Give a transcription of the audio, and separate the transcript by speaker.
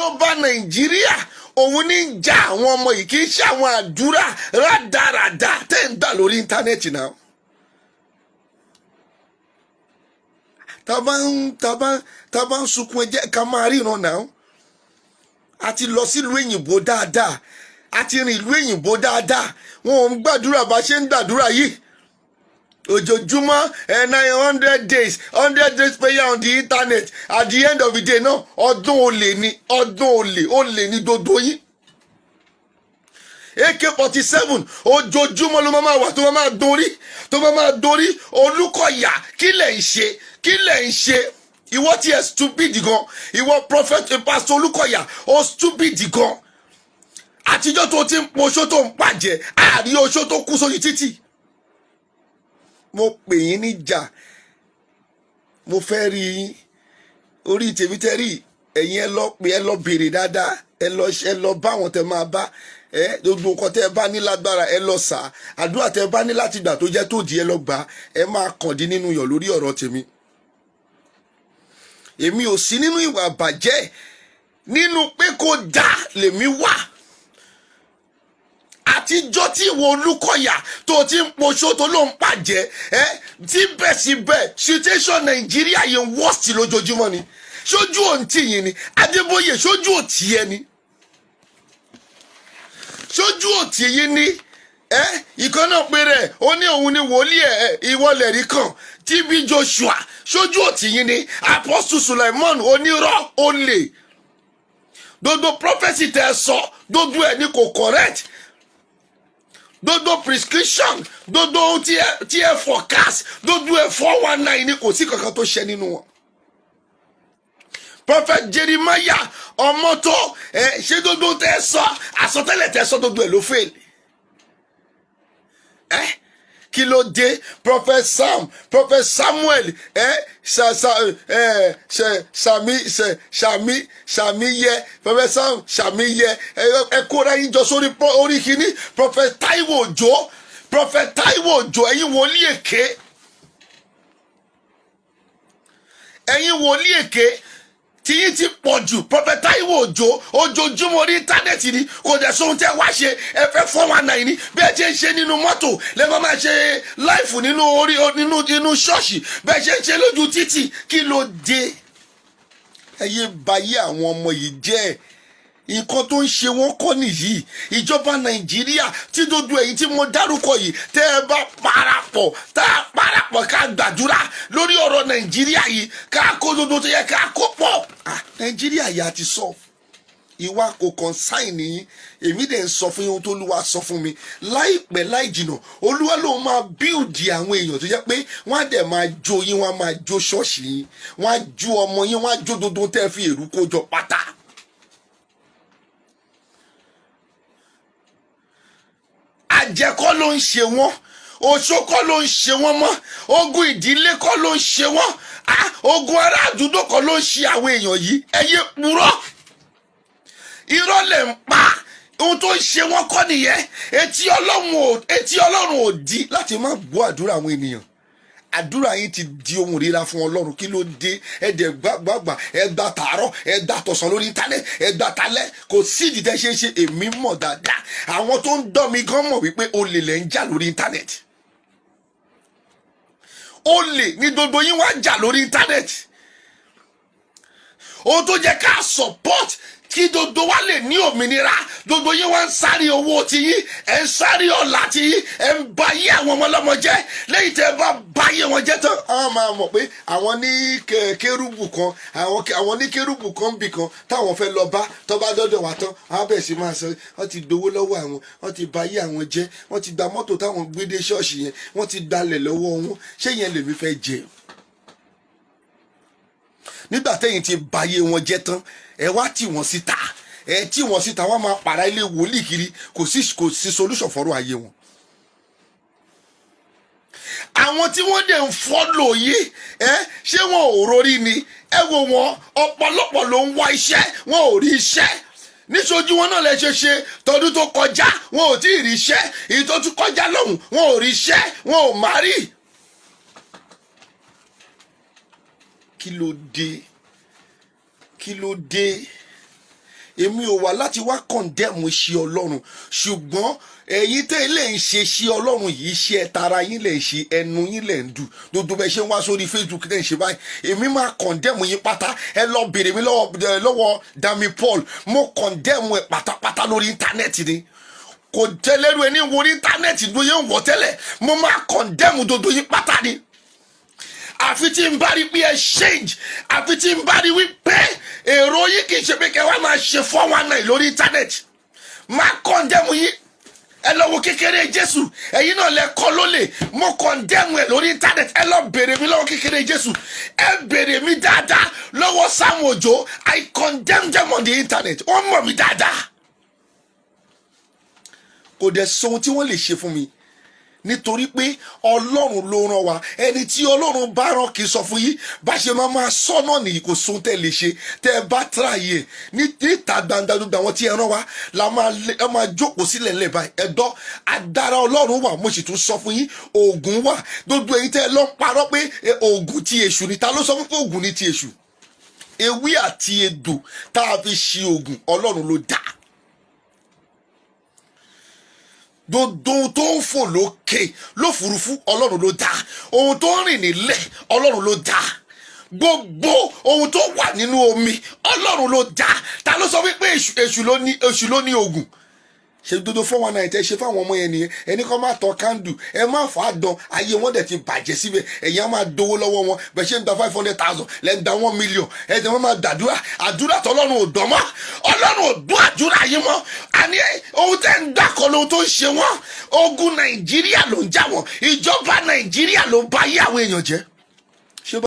Speaker 1: ìjọba Nàìjíríà òun ní já àwọn ọmọ yìí kì í ṣe àwọn àdúrà rádaràda tẹ́ ń gbà lórí íńtánẹ́ẹ̀tì náà. tá bá ń sunkún ẹ jẹ́ ká máa ríran náà. a ti lọ sílùú òyìnbó dáadáa, a ti rìn ìlú òyìnbó dáadáa, wọn ò ń gbàdúrà bá ṣe ń gbàdúrà yìí. ojoojúmọ́ 900 days 100 days prayer on the internet, at the end of the day náà ọdún olè ni, ọdún olè ni gbogbo yín. AK-47 ojoojúmọ́ ló máa wà tó máa dorí Olúkọ̀yà. kí lẹ̀ ń ṣe ìwọ tí ẹ stupid gan, ìwọ prophet pastor Olúkọ̀yà ó stupid gan. àtijọ́ tó ti ń poṣó tó ń pàjẹ́ àrí oṣó tó kú sórí títì. mo pè yín níjà, mo fẹ́ rí yín orí tèmi tẹ́ rí ẹ̀yin ẹ lọ béèrè dáadáa, ẹ lọ bá àwọn tẹ máa bá gbogbo nǹkan tẹ́ ẹ bá ní lágbára ẹ lọ sà, àdúrà tẹ́ ẹ bá ní láti gbà tó jẹ́ tó di ẹ lọ gbà, ẹ máa kàn dín nínú yọ̀ lórí ọ̀rọ̀ tèmi. èmi ò sí nínú ìwà bàjẹ́, nínú pé kó dá lèmi wà. àtijọ́ tí ìwọ Olúkọ̀yà tó ti ń poṣó tó ló ń pàjẹ́ síbẹ̀síbẹ̀ situation Nàìjíríà yẹn worst lójoojúmọ́ ni. ṣojú òǹtí yìí ni Adébóyè, ṣojú òtí ẹ ni, ṣojú òtí yìí ni. ìkan náà pé rẹ̀ ó ní òun ni wòlíì ìwọlẹ̀ rí kan TB Joshua, ṣojú òtí yìí ni. Apostle Suleiman onírọ́ olè, gbogbo prophecy tẹ́ sọ gbogbo ẹ̀ ni kò correct, gbogbo prescription gbogbo ohun tí ẹ forecast gbogbo ẹ 419 ni kò sí kankan tó ṣe nínú wọn. Prophet Jeremiah ọmọtọ ṣé gbogbo tẹ́ sọ àsọtẹ́lẹ̀ tẹ́ sọ gbogbo ẹ ló fail. kí ló dé? Prophet Samuel Ṣàmíyẹ, Prophet Sam Ṣàmíyẹ, ẹ kóra yín jọ sórí orí kìíní. Prophet Taiwo Òjó, ẹ̀yin wòlíì èké tí yín ti pọ̀ jù. Prophet Taiwo Òjó ojoojúmọ́ orí íńtánẹ́ẹ̀tì ni, kò dẹ̀ sóhun tẹ́ wá ṣe, ẹ fẹ́ 419 ni. bí ẹ ṣe ń ṣe nínú mọ́tò lẹ́gbọ́n máa ṣe láìfù nínú ṣọ́ọ̀ṣì, bẹ́ẹ̀ ṣe ń ṣe lójú títì. kí ló dé? ẹ yé bayé àwọn ọmọ yìí jẹ́. nǹkan tó ń ṣe wọ́n kọ́ nìyí. ìjọba Nàìjíríà tí gbogbo èyí tí mo dárúkọ yìí tẹ́ ẹ bá parapọ̀ ká gbàdúrà lórí ọ̀rọ̀ Nàìjíríà yìí, ká kó gbogbo tó yẹ ká kó pọ̀. Nàìjíríà yà ti sọ ìwà kò consign ní. èmi dẹ̀ ń sọ fún yín tó Olúwa sọ fún mi láìpẹ́ láì jìnà. Olúwa ló máa bíùdì àwọn èèyàn tó jẹ́ pé wọ́n á dẹ̀ máa jó yín, wọ́n á máa jó ṣọ́ọ̀ṣì yín, wọ́n á jó ọmọ yín, wọ́n á jó gbogbo tẹ́ fi èrú kó jọ pátá. àjẹ́ kọ́ ló ń ṣe wọ́n, oṣó kọ́ ló ń ṣe wọ́n mọ́, ogun ìdílé kọ́ ló ń ṣe wọ́n, ogun ará àdúgbò kọ́ ló ń ṣe àwọn èèyàn yìí. ẹ yé purọ́, irọ́ lẹ̀ ń pa. ohun tó ń ṣe wọ́n kọ́ nìyẹn. etí Ọlọ́run ò di láti má gbọ́ àdúrà àwọn ènìyàn. àdúrà yín ti di ohun ríra fún Ọlọ́run. kí ló dé? ẹ̀dẹ̀ gbàgbà ẹ̀gbà tààrọ̀ ẹ̀gbà tọ̀sán lórí íńtánẹ́ẹ̀tì ẹ̀gbà talẹ́, kò sí ìdí tẹ́ ṣe. èmi mọ̀ dáadáa, àwọn tó ń dán mi gan mọ̀ wípé olè lẹ̀ ń jà lórí íńtánẹ́ẹ̀tì. olè ní gbogbo yín wá jà lórí íńtánẹ́ẹ̀tì. ohun tó jẹ́ ká support kí gbogbo wa lè ní òmìnira, gbogbo yín wá ń sáré owó ti yín, ẹ ń sáré ọ̀la ti yín, ẹ ń ba yé àwọn ọmọ ọlọ́mọ jẹ́. lẹ́yìn tẹ́ ẹ bá ba yé wọn jẹ́ tán, àwọn máa mọ̀ pé àwọn ní kérúbù kan, àwọn ní kérúbù kan bì kan táwọn fẹ́ lọ bá, tó bá dọ́dọ̀ wá tán àwọn bẹ̀rẹ̀ sí máa sọ wọ́n ti gbowó lọ́wọ́ àwọn, wọ́n ti ba yé àwọn jẹ́, wọ́n ti gba mọ́tò táwọn gbé dé ṣọ́ọ̀ṣì yẹn, wọ́n ti gbalẹ̀ lọ́wọ́ wọn. ṣé yẹn lèmi fẹ́ jẹ? nígbà tẹ́yìn ti ba yé wọn jẹ́ tán, ẹ wá tì wọ́n síta, wọ́n máa pàrà ilé wòlíì kiri. kò sí solution fọ́rọ̀ ayé wọn. àwọn tí wọ́n dẹ̀ ń fọ́lò yìí ṣé wọn ò rórí ni? ẹ wo wọn, ọ̀pọ̀lọpọ̀ ló ń wá iṣẹ́, wọn ò rí iṣẹ́. níṣojú wọn náà lè ṣe tọdún tó kọjá, wọn ò tí ì rí iṣẹ́. èyí tó tún kọjá lọ́hùn, wọn ò rí iṣẹ́, wọn ò má rí. kí ló dé? èmi ò wá láti wá condemn iṣẹ́ Ọlọ́run, ṣùgbọ́n ẹ̀yin tẹ́ lè ń ṣe iṣẹ́ Ọlọ́run yìí, iṣẹ́ tara yín lè ṣe, ẹnu yín lè ń dù, gbogbo bẹ́ẹ̀ ṣe ń wá sórí Facebook lè ń ṣe báyìí, èmi máa condemn yín pátá. Ẹ lọ bèrè mi lọ́wọ́ Dami Paul, mo condemn ẹ pátápátá lórí íńtánẹ́ẹ̀tì ni, kò tẹ́lẹ̀rú ẹni wo ní íńtánẹ́ẹ̀tì ló yẹ ń wọ̀ tẹ́lẹ̀, mo máa condemn dodo yín pátá ni. Àfi tí n bá rí pé ẹ change, àfi tí n bá rí wípé èrò yín kì í ṣe pé kẹ́ wá máa ṣe 419 lórí íńtánẹ́ẹ̀tì, máa condemn yín. Ẹ lọ wo Kékeré Jésù, ẹ̀yin náà lẹ kọ́ lólè, mo condemn ẹ lórí íńtánẹ́ẹ̀tì. Ẹ lọ bèrè mi lọ́wọ́ Kékeré Jésù, ẹ bèrè mi dáadáa lọ́wọ́ Sam Ojo, I condemn them on the internet. Wọ́n mọ̀ mi dáadáa, kò dẹ̀ sọ ohun tí wọ́n lè ṣe fún mi, nítorí pé Ọlọ́run ló rán wa. Ẹni tí Ọlọ́run bá rán kì í sọ fún yín bá ṣe máa sọ náà nìyí, kò sóhun tẹ́ lè ṣe tẹ́ ẹ bá tíráyè ẹ̀ níta gbangba. Gbogbo àwọn tí ẹ rán wa la máa jókòó sílẹ̀ ńlẹ̀ báyìí. Ẹ̀dọ́ adára Ọlọ́run wà, mo sì tún sọ fún yín oògùn wà. Gbogbo èyí tẹ́ ẹ lọ parọ́ pé oògùn ti èṣù ni, ta ló sọ fún pé oògùn ni ti èṣù? Ewé àti egbò tá a fi ṣe oògùn Ọlọ́run ló dá. Gbogbo tó ń fò lókè lófurufú Ọlọ́run ló dá, ohun tó ń rìn nílẹ̀ Ọlọ́run ló dá, gbogbo ohun tó wà nínú omi Ọlọ́run ló dá. Ta ló sọ wípé èṣù ló ní oògùn? Ṣe gbogbo 419 tẹ́ ṣe fáwọn ọmọ yẹn nìyẹn. Ẹni kan máa tọ kándù, ẹ má fà á dán, ayé wọn dẹ̀ ti bàjẹ́ síbẹ̀. Ẹ̀yin á máa dowó lọ́wọ́ wọn, bẹ́ẹ̀ ṣe ń gba 500,000 lẹ́ ń gba 1 million. Ẹ̀jẹ̀ wọn máa dàdúrà, àdúrà tọ́lọ́run ò dán mọ́, Ọlọ́run ò dún àdúrà yín mọ́. Àní ohun tẹ́ ń dákọ̀ lóhun tó ń ṣe wọ́n. Ogun Nàìjíríà ló ń jà wọ́n, ìjọba Nàìjíríà ló ń ba ayé àwọn èèyàn jẹ́.